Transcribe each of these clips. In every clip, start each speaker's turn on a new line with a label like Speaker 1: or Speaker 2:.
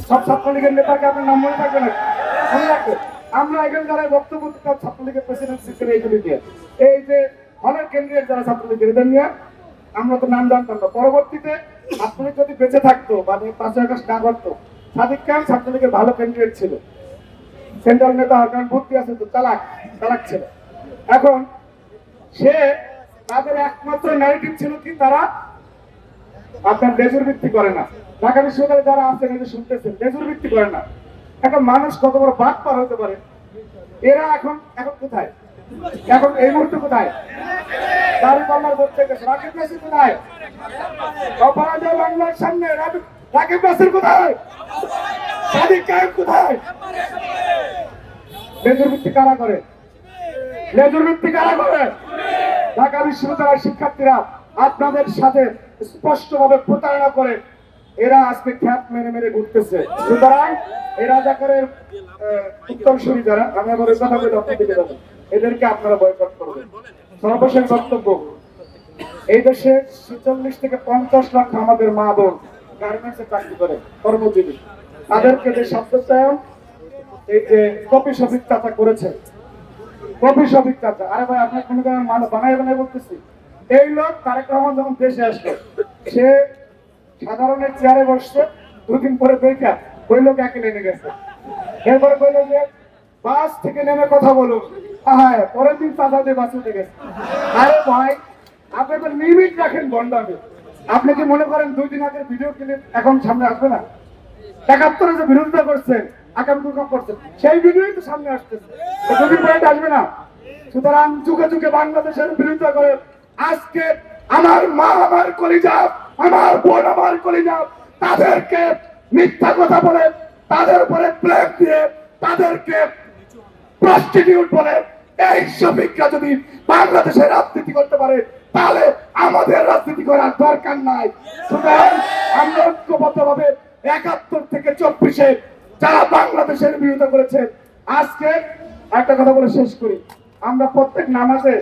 Speaker 1: সব ছাত্রলীগের নেতাকে আপনার নাম মনে থাকবে না, মনে রাখবে। আমরা এখানে যারা বক্তব্য ছাত্রলীগের প্রেসিডেন্ট সিস্টেম এইগুলি দিয়ে, এই যে অনেক কেন্দ্রের যারা ছাত্রলীগের এদের নিয়ে আমরা তো নাম জানতাম না। পরবর্তীতে ছাত্রলীগ যদি বেঁচে থাকতো মানে 5 আগস্ট না করতো, সাদিক খান ছাত্রলীগের ভালো ক্যান্ডিডেট ছিল, সেন্ট্রাল নেতা, কারণ বুদ্ধি আছে তো, চালাক ছিল। এখন সে তাদের একমাত্র ন্যারেটিভ ছিল কি, তারা আপনার লেজুর ভিত্তি করে না। ঢাকা বিশ্ববিদ্যালয়ে যারা আছেন এই যে শুনতেছেন, লেজুর ভিত্তি করে না। এখন মানুষ কত বড় বাদ পার হতে পারে। এরা এখন কোথায়, এখন এই মুহূর্তে কোথায়? দাঁড়িপাল্লার ভোট থেকে রাকিব নাসির কোথায়? অপরাজয় বাংলার সামনে রাকিব নাসির কোথায়? সাদিক কায়েম কোথায়? লেজুর ভিত্তি কারা করে? লেজুর ভিত্তি কারা করে? ঢাকা বিশ্ববিদ্যালয়ের শিক্ষার্থীরা আপনাদের সাথে স্পষ্টভাবে প্রতারণা করে এরা আজকে খ্যাপ মেরে মেরে ঘুরতেছে। সুতরাং এরা রাজাকারের উত্তরসূরি যারা, আমি আবার এই কথা বলে আপনাদেরকে দেবো, এদেরকে আপনারা বয়কট করবেন। সর্বশেষ বক্তব্য, এই দেশে 46 থেকে 50 লাখ আমাদের মা বোন গার্মেন্টসে চাকরি করে, কর্মজীবী, তাদেরকে যে শব্দচয়ন এই যে কপি শফিক চাচা করেছে, কপি শফিক চাচা, আরে ভাই আপনার কোনো বানাই বলতেছি। এই লোক তারেক রহমান যখন দেশে আসলো, সে সাধারণের চেয়ারে বসছে, 2 দিন পরে দেখা ওই লোক একে নেমে গেছে। এরপরে বললো যে বাস থেকে নেমে কথা বলুন, হ্যাঁ, পরের দিন চাচা দিয়ে বাস উঠে গেছে। আরে ভাই আপনি তো লিমিট রাখেন বন্ডামে। আপনি কি মনে করেন 2 দিন আগের ভিডিও ক্লিপ এখন সামনে আসবে না? 71-এ যে বিরোধিতা করছেন, আগামী করছেন, সেই ভিডিওই তো সামনে আসতেছে, 2 দিন পরে আসবে না? সুতরাং যুগে যুগে বাংলাদেশের বিরোধিতা করে আজকে আমার মা আমার কলিজা, আমার বোন আমার কলিজা, তাদেরকে মিথ্যা কথা বলে, তাদের উপরে ব্লেম দিয়ে, তাদেরকে প্রস্টিটিউট বলে এই শফিকরা যদি বাংলাদেশের রাজনীতি করতে পারে, তাহলে আমাদের রাজনীতি করার দরকার নাই। সুতরাং আমরা ঐক্যবদ্ধভাবে 71 থেকে 24-এ যারা বাংলাদেশের বিরোধিতা করেছে, আজকে একটা কথা বলে শেষ করি। আমরা প্রত্যেক নামাজে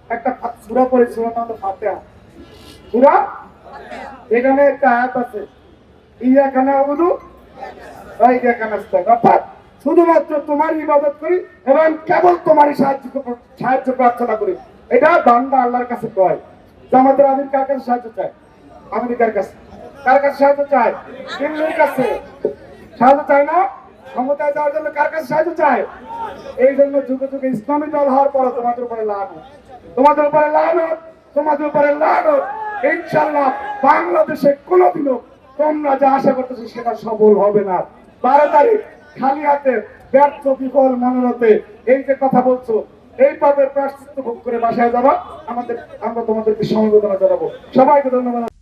Speaker 1: একটা সূরা পড়ি, সূরা নাম ফাতিহা। সূরা, এখানে একটা আয়াত আছে, ইয়াকা না'বুদু ওয়া ইয়াকা নাস্তাঈন, অর্থাৎ শুধুমাত্র তোমার ইবাদত করি এবং কেবল তোমারই সাহায্য প্রার্থনা করি। এটা বান্দা আল্লাহর কাছে কয়। জামাতের আমির কার কাছে সাহায্য চায়? আমেরিকার কাছে। কার কাছে সাহায্য চায়? দিল্লির কাছে। সাহায্য চায় না? ক্ষমতায় যাওয়ার জন্য কার কাছে সাহায্য চায়? এই জন্য যুগে যুগে ইসলামী দল হওয়ার পর তোমাদের উপরে লানত, তোমাদের উপরে লানত, তোমাদের উপরে লানত। ইনশাআল্লাহ বাংলাদেশে কোনোদিনও তোমরা যা আশা করতেছো সেটা সফল হবে না। 12 তারিখ খালি হাতে, ব্যর্থ, বিফল মনোরথে এই যে কথা বলছো, এই পাপের প্রায়শ্চিত্ত ভোগ করে বাসায় যাবা। আমরা তোমাদেরকে সমবেদনা জানাবো। সবাইকে ধন্যবাদ।